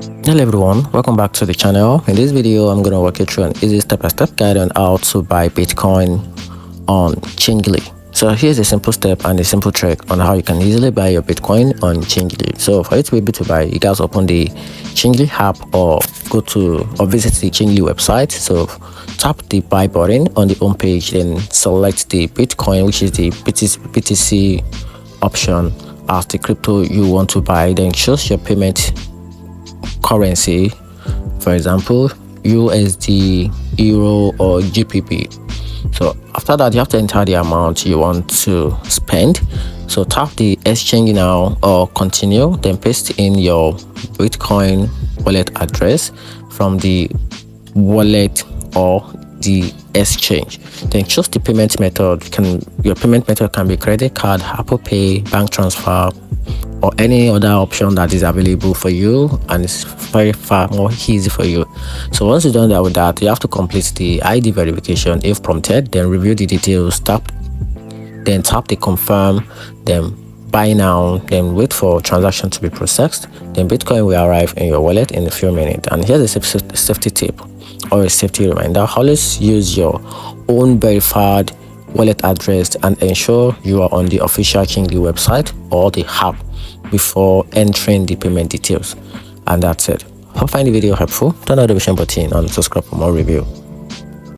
Hello everyone, welcome back to the channel. In this video I'm going to walk you through an easy step-by-step guide on how to buy Bitcoin on Changelly. So here's a simple step and a simple trick on how you can easily buy your Bitcoin on Changelly. So for you to be able to buy, you guys open the Changelly app or visit the Changelly website. So tap the buy button on the home page, then select the Bitcoin, which is the BTC option as the crypto you want to buy. Then choose your payment currency, for example USD, Euro or GBP. So after that, you have to enter the amount you want to spend. So tap the exchange now or continue, then paste in your Bitcoin wallet address from the wallet or the exchange. Then choose the payment method. Your payment method can be credit card, Apple Pay, bank transfer, or any other option that is available for you, and it's very far more easy for you. So once you've done that with that, you have to complete the ID verification if prompted, then review the details, then tap the confirm, then buy now, then wait for transaction to be processed. Then Bitcoin will arrive in your wallet in a few minutes. And here's a safety tip or a safety reminder: always use your own verified wallet address and ensure you are on the official Changelly website or the app before entering the payment details. And that's it. Hope you find the video helpful. Turn on the notification button and subscribe for more review.